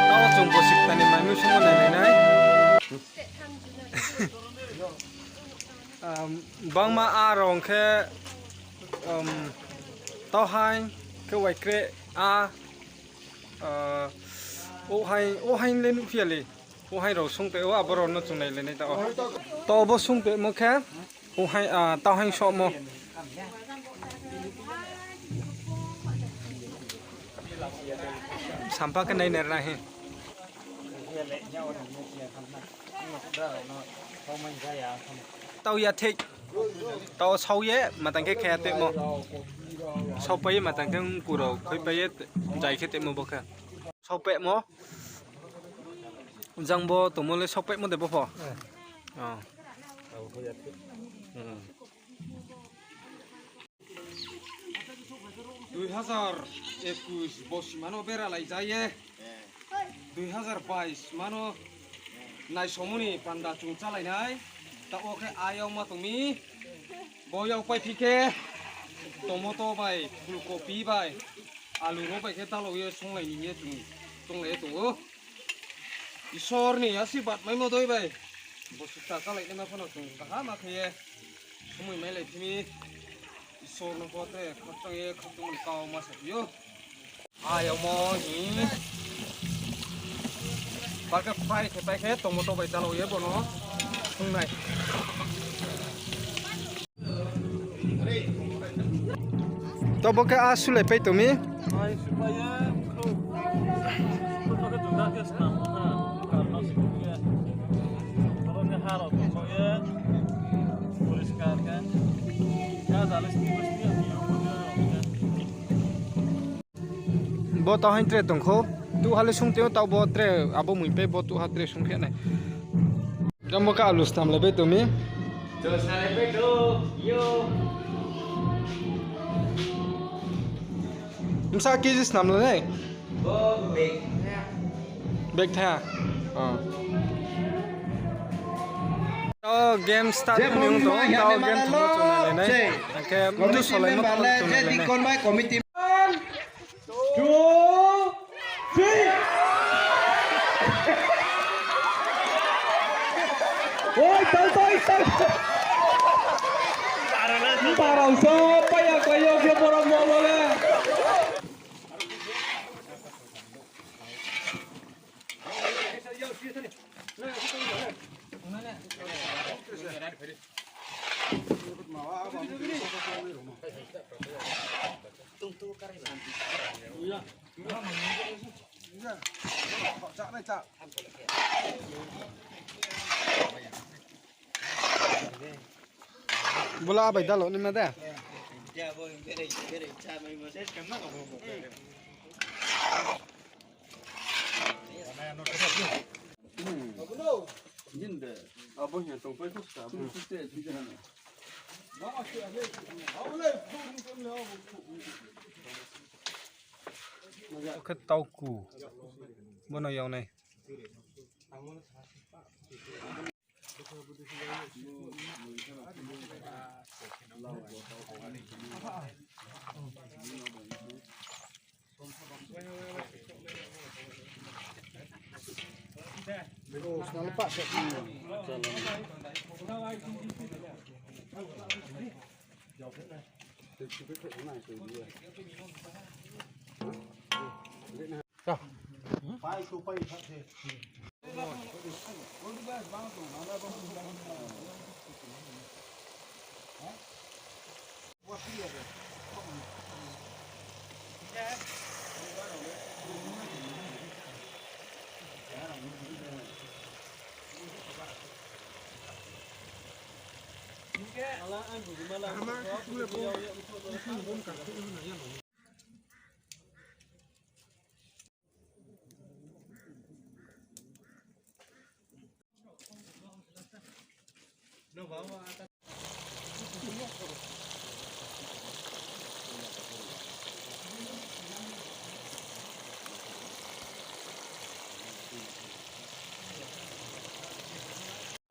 Tao chung bosi tani mai mu sungo nai. Bang ma a rong ke tauhaing ke wai kre a tauhaing le nu phiali tauhaing ro sung te o aboro no chung nai le nai ta o to bo sung te mo kha tauhaing so mo sampah ke nai ner na he tao ya thích tao sau ye mà tăng cái khe tệ mo sau bây mà tăng cái củ đầu khơi bây dài cái tệ mo bốc sau bẹ mo răng bo tụi mo lấy sau bẹ mo để bốc phò 2021 bosi mano bera lai jaye 2022 mano nai somuni panda chung chalai nai ta oke ayong ma tumi boyong pai pike tomato bai fulkopi bai alu ro bai ke talo ye song lai ni ye chung le tu isor ni asibat mai mo doi bai bosi ta kalai na phono chung ka ma khe sumui mai lai thimi isor no pote khotang ye khotung kaw ma sa yo ayong mo ni Pakai phai ke pakai tomato bai chalo ye bono sung nai to bo ka asu le pe to mi ai supaya to ke juga ke senam ha karena sebelumnya kalau ke halo to ye tuliskan kan ya dalam setiap video bo to hain tre tong kho tu hale sung teo tau bo tre abo mui pe bo tu ha tre sung phe nai jambo ka alus tam le be to mi to sa le pe do yo sa ki jis nam le nei bo big tha game start ni to tao game thong chu na le nei ke tu solai mo chu na le nei kon bai committee ôi tới barang siapa ya kayak dia borong boleh bola bai dalo ni mada ya bo bere cha mai mo ses kan na ko bo abulo jinde abo nya tong pai ko sa abo te ti jana na asu ave awle ke tau ku bono yaw nai phai su phai thật thế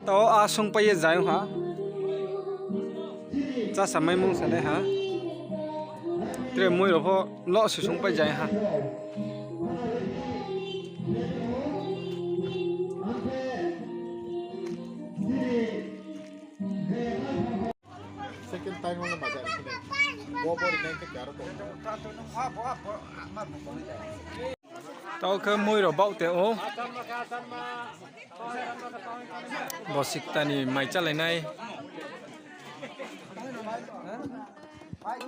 to asung pa ye jai ha cha samai mong sa le ha Tre mui rồi pho lọ sử dụng bây giờ ha. Second time mo na maja. Bobo rin na kaya to. Tao ke mui rồi bậu te o. Bosi tani mai cha lại này. Apa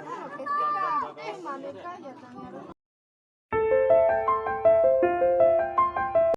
kalau kita